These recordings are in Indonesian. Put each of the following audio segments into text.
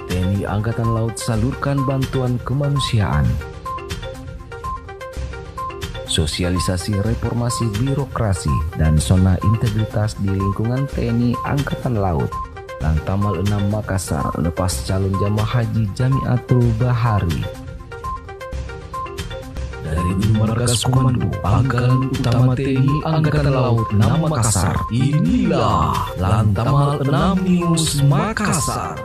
TNI Angkatan Laut salurkan bantuan kemanusiaan. Sosialisasi reformasi birokrasi dan zona integritas di lingkungan TNI Angkatan Laut. Lantamal 6 Makassar lepas calon jamaah haji Jamiatul Bahari. Dari Markas Komando Pangkalan Utama TNI Angkatan Laut 6 Makassar, inilah Lantamal 6 News Makassar.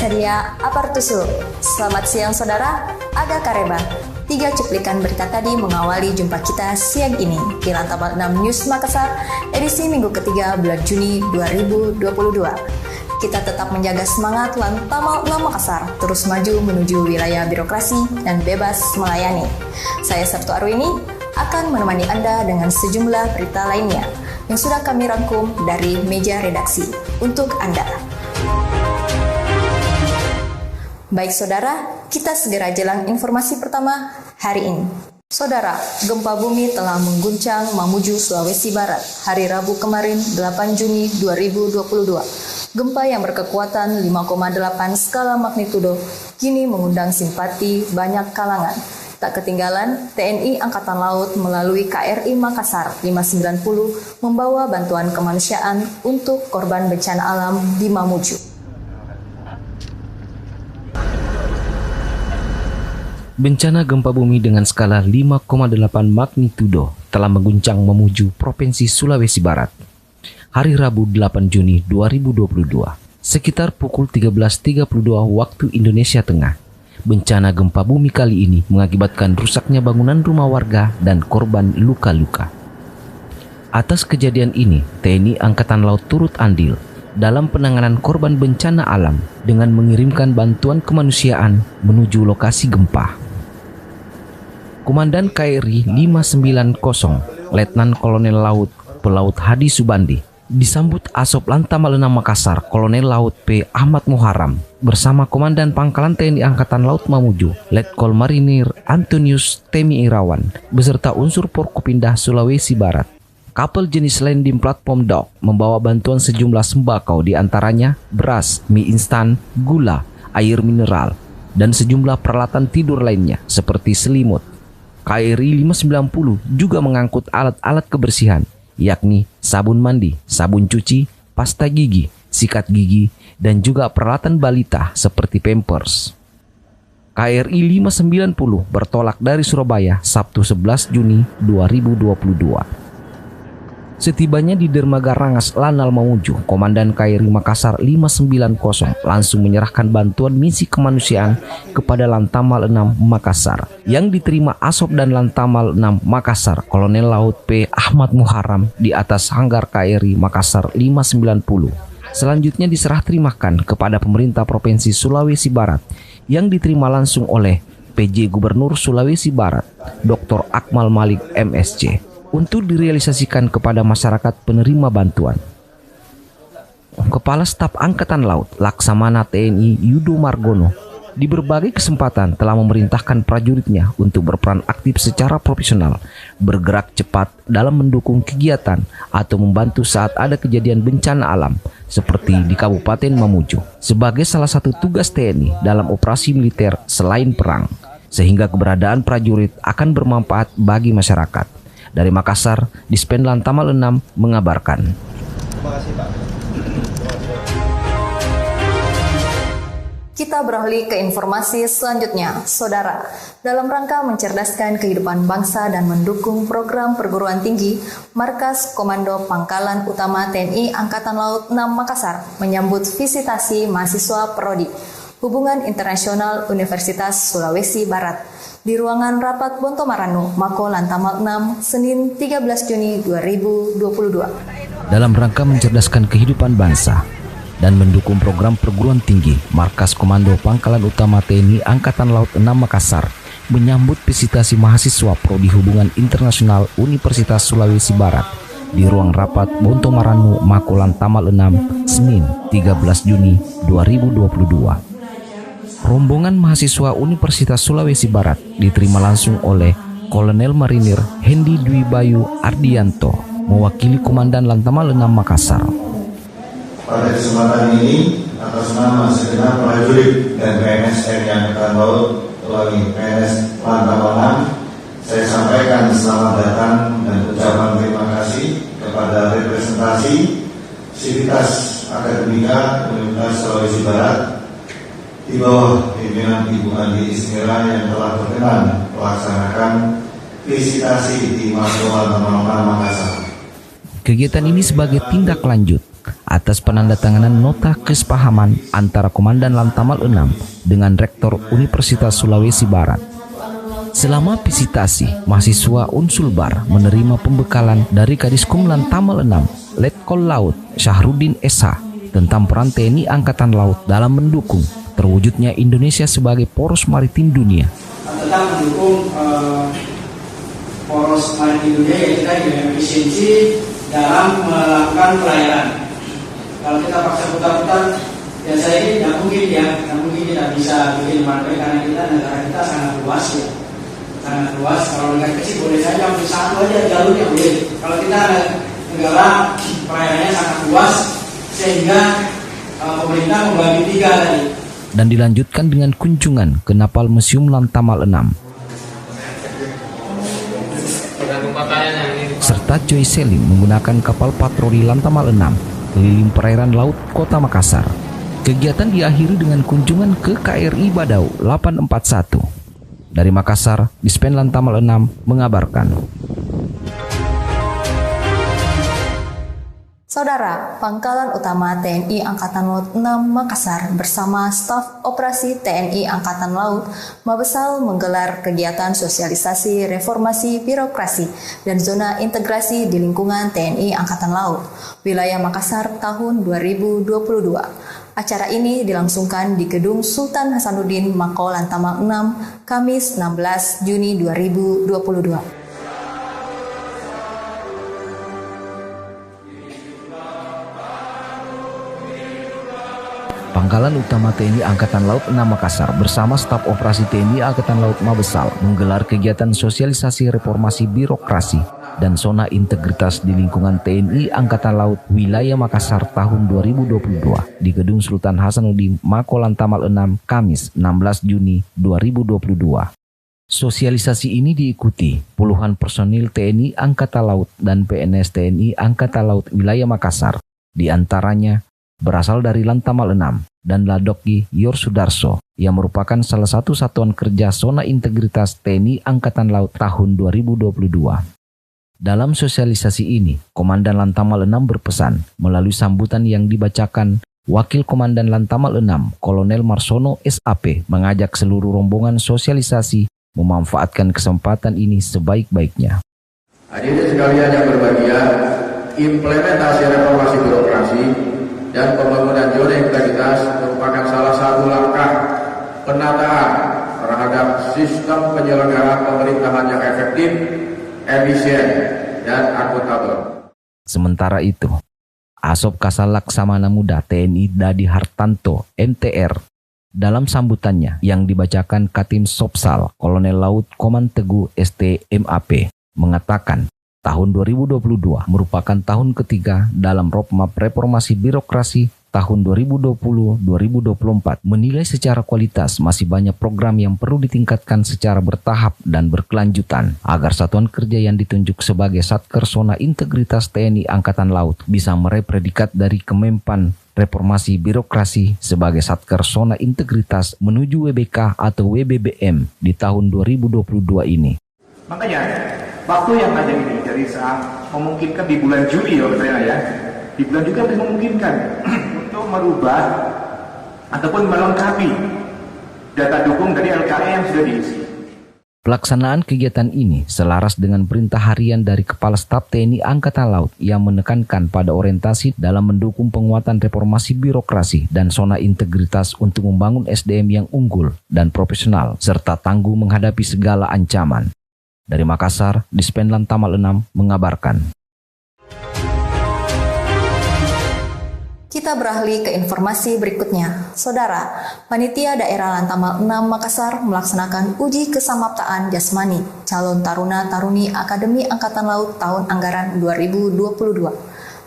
Seria Apartusu. Selamat siang saudara, Aga Kareba. 3 cuplikan berita tadi mengawali jumpa kita siang ini di Lantamal 6 News Makassar, edisi minggu ketiga bulan Juni 2022. Kita tetap menjaga semangat Lantamal 6 Makassar terus maju menuju wilayah birokrasi dan bebas melayani. Saya Sabtu Arwini akan menemani Anda dengan sejumlah berita lainnya yang sudah kami rangkum dari meja redaksi untuk Anda. Baik saudara, kita segera jelang informasi pertama hari ini. Saudara, gempa bumi telah mengguncang Mamuju, Sulawesi Barat hari Rabu kemarin 8 Juni 2022. Gempa yang berkekuatan 5,8 skala magnitudo kini mengundang simpati banyak kalangan. Tak ketinggalan, TNI Angkatan Laut melalui KRI Makassar 590 membawa bantuan kemanusiaan untuk korban bencana alam di Mamuju. Bencana gempa bumi dengan skala 5,8 magnitudo telah mengguncang Mamuju, Provinsi Sulawesi Barat. Hari Rabu 8 Juni 2022, sekitar pukul 13.32 waktu Indonesia Tengah. Bencana gempa bumi kali ini mengakibatkan rusaknya bangunan rumah warga dan korban luka-luka. Atas kejadian ini, TNI Angkatan Laut turut andil dalam penanganan korban bencana alam dengan mengirimkan bantuan kemanusiaan menuju lokasi gempa. Komandan KRI 590, Letnan Kolonel Laut Pelaut Hadi Subandi, disambut Asop Lantamal 6 Makassar, Kolonel Laut P. Ahmad Muharram, bersama Komandan Pangkalan TNI Angkatan Laut Mamuju, Letkol Marinir Antonius Temi Irawan, beserta unsur Porkopindah Sulawesi Barat. Kapal jenis landing platform dock membawa bantuan sejumlah sembako, diantaranya beras, mie instan, gula, air mineral, dan sejumlah peralatan tidur lainnya seperti selimut. KRI 590 juga mengangkut alat-alat kebersihan, yakni sabun mandi, sabun cuci, pasta gigi, sikat gigi, dan juga peralatan balita seperti Pampers. KRI 590 bertolak dari Surabaya Sabtu 11 Juni 2022. Setibanya di dermaga Rangas Lanal Mamuju, Komandan KRI Makassar 590 langsung menyerahkan bantuan misi kemanusiaan kepada Lantamal 6 Makassar yang diterima Asop dan Lantamal 6 Makassar, Kolonel Laut P. Ahmad Muharram di atas hanggar KRI Makassar 590. Selanjutnya diserah terimakan kepada pemerintah Provinsi Sulawesi Barat yang diterima langsung oleh PJ Gubernur Sulawesi Barat, Dr. Akmal Malik MSc, untuk direalisasikan kepada masyarakat penerima bantuan. Kepala Staf Angkatan Laut Laksamana TNI Yudo Margono di berbagai kesempatan telah memerintahkan prajuritnya untuk berperan aktif secara profesional, bergerak cepat dalam mendukung kegiatan atau membantu saat ada kejadian bencana alam seperti di Kabupaten Mamuju sebagai salah satu tugas TNI dalam operasi militer selain perang, sehingga keberadaan prajurit akan bermanfaat bagi masyarakat. Dari Makassar, Dispen Lantamal 6 mengabarkan. Terima kasih, Pak. Kita beralih ke informasi selanjutnya, saudara. Dalam rangka mencerdaskan kehidupan bangsa dan mendukung program perguruan tinggi, Markas Komando Pangkalan Utama TNI Angkatan Laut 6 Makassar menyambut visitasi mahasiswa Prodi Hubungan Internasional Universitas Sulawesi Barat di ruangan rapat Bonto Maranu, Mako Lantamal 6, Senin 13 Juni 2022. Dalam rangka mencerdaskan kehidupan bangsa dan mendukung program perguruan tinggi, Markas Komando Pangkalan Utama TNI Angkatan Laut 6 Makassar menyambut visitasi mahasiswa Prodi Hubungan Internasional Universitas Sulawesi Barat di ruang rapat Bonto Maranu Makolan Tamal 6, Senin 13 Juni 2022. Rombongan mahasiswa Universitas Sulawesi Barat diterima langsung oleh Kolonel Marinir Hendi Dwi Bayu Ardianto, mewakili Komandan Lantamal 6 Makassar. Pada kesempatan ini, atas nama segenap prajurit dan PNS TNI Angkatan Laut melalui PNS Lantamal 6, saya sampaikan selamat datang dan ucapan terima kasih kepada representasi Sivitas Akademika Universitas Sulawesi Barat di bawah pimpinan Ibu Andi Ismira yang telah berkenan melaksanakan visitasi di Makolan Tamal 6 Makassar. Kegiatan ini sebagai tindak lanjut atas penandatanganan nota kesepahaman antara Komandan Lantamal 6 dengan Rektor Universitas Sulawesi Barat. Selama visitasi, mahasiswa Unsulbar menerima pembekalan dari Kadiskum Lantamal 6, Letkol Laut Syahrudin Esa, tentang peran TNI Angkatan Laut dalam mendukung terwujudnya Indonesia sebagai poros maritim dunia. Tetap mendukung poros maritim dunia yang kita dengan efisiensi dalam melakukan pelayaran. Kalau kita paksa putar-putar, ya saya ini tidak mungkin kita bisa bikin market karena negara kita sangat luas ya. Sangat luas, kalau negara kecil boleh saja ambil satu aja jalurnya boleh. Kalau kita negara pelayanannya sangat luas, sehingga pemerintah membagi 3 tadi. Dan dilanjutkan dengan kunjungan ke Napal Museum Lantamal 6. Serta Joy Selim menggunakan kapal patroli Lantamal 6 keliling perairan laut Kota Makassar. Kegiatan diakhiri dengan kunjungan ke KRI Badau 841. Dari Makassar, Dispen Lantamal 6 mengabarkan. Saudara, Pangkalan Utama TNI Angkatan Laut 6 Makassar bersama staf operasi TNI Angkatan Laut Mabesal menggelar kegiatan sosialisasi reformasi birokrasi dan zona integrasi di lingkungan TNI Angkatan Laut, wilayah Makassar tahun 2022. Acara ini dilangsungkan di Gedung Sultan Hasanuddin Mako Lantamal 6, Kamis 16 Juni 2022. Pangkalan Utama TNI Angkatan Laut 6 Makassar bersama staf operasi TNI Angkatan Laut Mabesal menggelar kegiatan sosialisasi reformasi birokrasi dan zona integritas di lingkungan TNI Angkatan Laut wilayah Makassar tahun 2022 di Gedung Sultan Hasanuddin Mako Lantamal 6 Kamis 16 Juni 2022. Sosialisasi ini diikuti puluhan personil TNI Angkatan Laut dan PNS TNI Angkatan Laut wilayah Makassar, di antaranya berasal dari Lantamal 6 dan Ladoki Yor Sudarso yang merupakan salah satu satuan kerja zona integritas TNI Angkatan Laut tahun 2022. Dalam sosialisasi ini, Komandan Lantamal 6 berpesan melalui sambutan yang dibacakan Wakil Komandan Lantamal 6, Kolonel Marsono SAP, mengajak seluruh rombongan sosialisasi memanfaatkan kesempatan ini sebaik-baiknya. Hadirin sekalian yang berbahagia, implementasi reformasi birokrasi dan pembangunan zona integritas merupakan salah satu langkah penataan terhadap sistem penyelenggaraan pemerintahan yang efektif, efisien, dan akuntabel. Sementara itu, Asop Kasal Laksamana Muda TNI Dadi Hartanto MTR dalam sambutannya yang dibacakan Katim Sopsal Kolonel Laut Koman Teguh ST MAP mengatakan tahun 2022 merupakan tahun ketiga dalam roadmap reformasi birokrasi tahun 2020-2024. Menilai secara kualitas masih banyak program yang perlu ditingkatkan secara bertahap dan berkelanjutan agar satuan kerja yang ditunjuk sebagai Satker Zona Integritas TNI Angkatan Laut bisa meraih predikat dari Kemenpan Reformasi Birokrasi sebagai Satker Zona Integritas menuju WBK atau WBBM di tahun 2022 ini. Makanya waktu yang ada ini dari saat memungkinkan di bulan Juli ya, di bulan juga memungkinkan untuk merubah ataupun melengkapi data dukung dari LKE yang sudah diisi. Pelaksanaan kegiatan ini selaras dengan perintah harian dari Kepala Staf TNI Angkatan Laut yang menekankan pada orientasi dalam mendukung penguatan reformasi birokrasi dan zona integritas untuk membangun SDM yang unggul dan profesional serta tangguh menghadapi segala ancaman. Dari Makassar, Dispen Lantamal 6 mengabarkan. Kita beralih ke informasi berikutnya. Saudara, Panitia Daerah Lantamal 6 Makassar melaksanakan uji kesamaptaan jasmani calon taruna-taruni Akademi Angkatan Laut tahun anggaran 2022.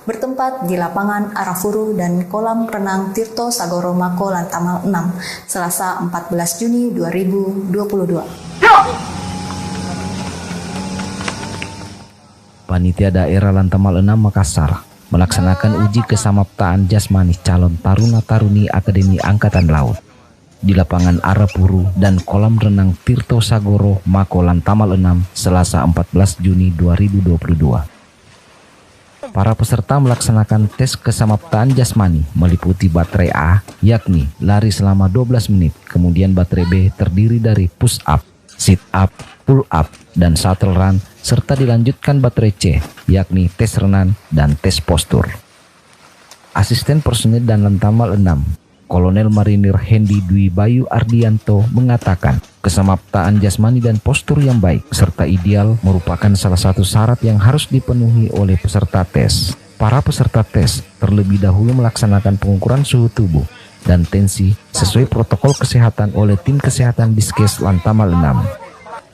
Bertempat di lapangan Arafuru dan kolam renang Tirto Sagoro Mako Lantamal 6, Selasa 14 Juni 2022. Panitia Daerah Lantamal 6 Makassar melaksanakan uji kesamaptaan jasmani calon taruna-taruni Akademi Angkatan Laut di lapangan Arafuru dan kolam renang Tirto Sagoro Mako Lantamal 6, Selasa 14 Juni 2022. Para peserta melaksanakan tes kesamaptaan jasmani meliputi baterai A, yakni lari selama 12 menit, kemudian baterai B terdiri dari push up, sit up, pull up, dan shuttle run, serta dilanjutkan baterai C, yakni tes renang dan tes postur. Asisten Personil dan Lantamal 6, Kolonel Marinir Hendi Dwi Bayu Ardianto mengatakan, kesamaptaan jasmani dan postur yang baik serta ideal merupakan salah satu syarat yang harus dipenuhi oleh peserta tes. Para peserta tes terlebih dahulu melaksanakan pengukuran suhu tubuh dan tensi sesuai protokol kesehatan oleh tim kesehatan Diskes Lantamal 6.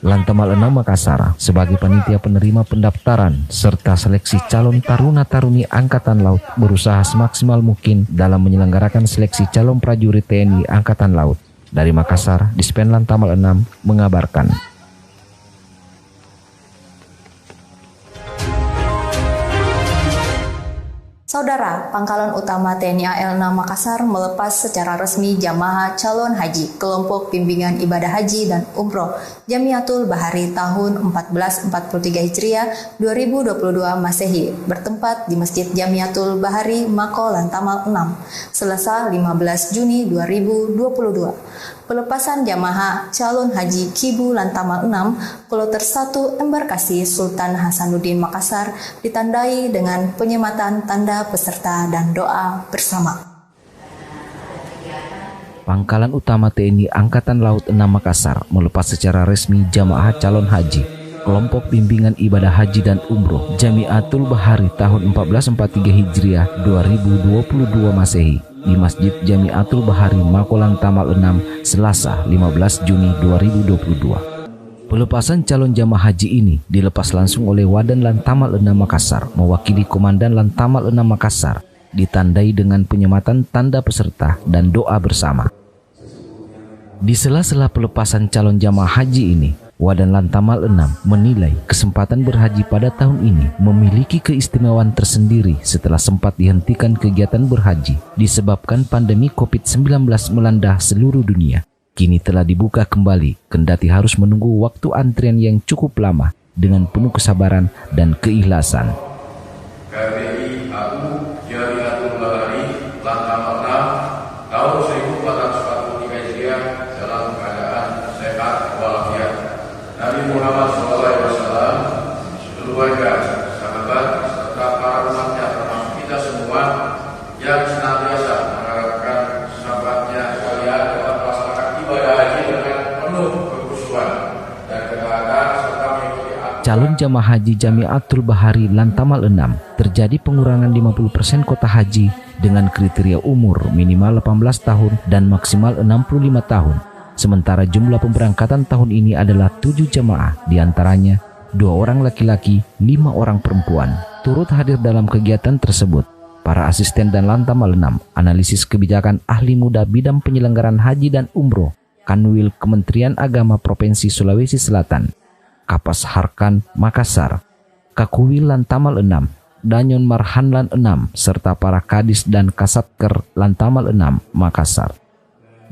Lantamal 6 Makassar sebagai panitia penerima pendaftaran serta seleksi calon taruna-taruni Angkatan Laut berusaha semaksimal mungkin dalam menyelenggarakan seleksi calon prajurit TNI Angkatan Laut. Dari Makassar, Dispen Lantamal 6 mengabarkan. Saudara, Pangkalan Utama TNI AL 6 Makassar melepas secara resmi jamaah calon haji kelompok bimbingan ibadah haji dan umroh Jamiatul Bahari tahun 1443 Hijriah 2022 Masehi bertempat di Masjid Jamiatul Bahari Mako Lantamal 6, Selasa 15 Juni 2022. Pelepasan jamaah calon haji Kibu Lantamal 6 Kloter 1 Embarkasi Sultan Hasanuddin Makassar ditandai dengan penyematan tanda peserta dan doa bersama. Pangkalan Utama TNI Angkatan Laut 6 Makassar melepas secara resmi jamaah calon haji kelompok bimbingan ibadah haji dan umroh Jamiatul Bahari tahun 1443 Hijriah 2022 Masehi di Masjid Jamiatul Bahari Mako Lantamal 6, Selasa 15 Juni 2022. Pelepasan calon jamaah haji ini dilepas langsung oleh Wadan Lantamal 6 Makassar mewakili Komandan Lantamal 6 Makassar, ditandai dengan penyematan tanda peserta dan doa bersama. Di sela-sela pelepasan calon jamaah haji ini, Wadan Lantamal 6 menilai kesempatan berhaji pada tahun ini memiliki keistimewaan tersendiri setelah sempat dihentikan kegiatan berhaji disebabkan pandemi COVID-19 melanda seluruh dunia. Kini telah dibuka kembali, kendati harus menunggu waktu antrian yang cukup lama dengan penuh kesabaran dan keikhlasan. KBRI AU Jamiatul Bahari Lantamal 6 tahun 1443 Hijriah dalam keadaan sehat walafiat. Nabi Muhammad SAW, keluarga, sahabat, serta para umatnya termasuk kita semua yang senantiasa mengharapkan sahabatnya sekalian dapat melaksanakan ibadah haji dengan penuh kekhusyuan dan ketaatan serta mengikuti Calon jamaah haji Jamiatul Bahari Lantamal 6 terjadi pengurangan 50% kota haji dengan kriteria umur minimal 18 tahun dan maksimal 65 tahun. Sementara jumlah pemberangkatan tahun ini adalah 7 jamaah, diantaranya 2 orang laki-laki, 5 orang perempuan. Turut hadir dalam kegiatan tersebut para asisten dan Lantamal 6, analisis kebijakan ahli muda bidang penyelenggaraan haji dan umroh, Kanwil Kementerian Agama Provinsi Sulawesi Selatan, Kapas Harkan Makassar, Kakuwil Lantamal 6, Danyon Marhanlan 6, serta para kadis dan kasatker Lantamal 6 Makassar.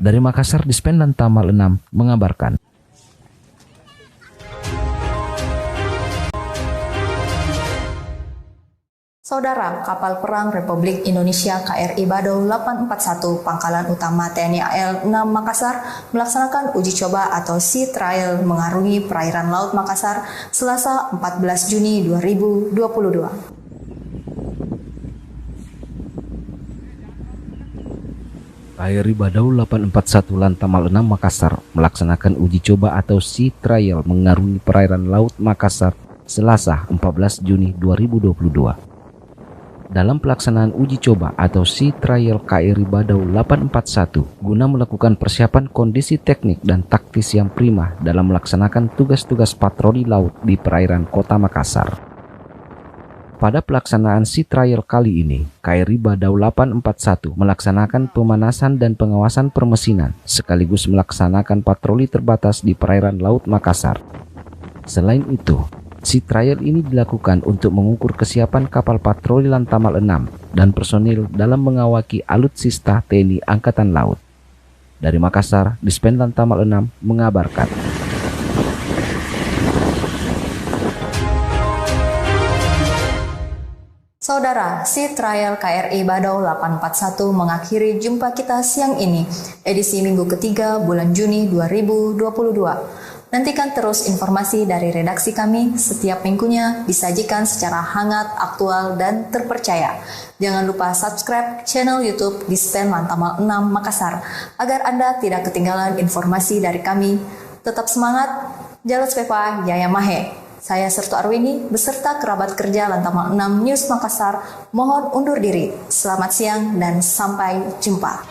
Dari Makassar, Dispen Lantamal 6 mengabarkan. Saudara, kapal perang Republik Indonesia KRI Badau 841 Pangkalan Utama TNI AL 6 Makassar melaksanakan uji coba atau sea trial mengarungi perairan Laut Makassar Selasa 14 Juni 2022. KRI Badau 841 Lantamal 6 Makassar melaksanakan uji coba atau sea trial mengarungi perairan Laut Makassar Selasa 14 Juni 2022. dalam pelaksanaan uji coba atau Sea Trial KRI Badau 841 guna melakukan persiapan kondisi teknik dan taktis yang prima dalam melaksanakan tugas-tugas patroli laut di perairan Kota Makassar. Pada pelaksanaan Sea Trial kali ini, KRI Badau 841 melaksanakan pemanasan dan pengawasan permesinan sekaligus melaksanakan patroli terbatas di perairan Laut Makassar. Selain itu, Sea Trial ini dilakukan untuk mengukur kesiapan kapal patroli Lantamal 6 dan personil dalam mengawaki alutsista TNI Angkatan Laut. Dari Makassar, Dispen Lantamal 6 mengabarkan. Saudara, Sea Trial KRI Badau 841 mengakhiri jumpa kita siang ini, edisi minggu ketiga bulan Juni 2022. Nantikan terus informasi dari redaksi kami setiap minggunya disajikan secara hangat, aktual, dan terpercaya. Jangan lupa subscribe channel YouTube Dispen Lantamal 6 Makassar agar Anda tidak ketinggalan informasi dari kami. Tetap semangat, Jalos Pepa Yaya Mahe. Saya Sertu Arwini beserta kerabat kerja Lantamal 6 News Makassar mohon undur diri. Selamat siang dan sampai jumpa.